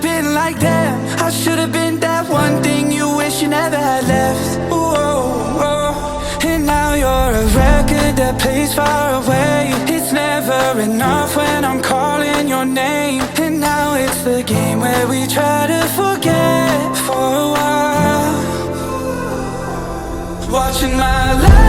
been like that. I should have been that one thing you wish you never had left. Ooh, and now you're a record that plays far away. It's never enough when I'm calling your name. And now it's the game where we try to forget for a while. Watching my life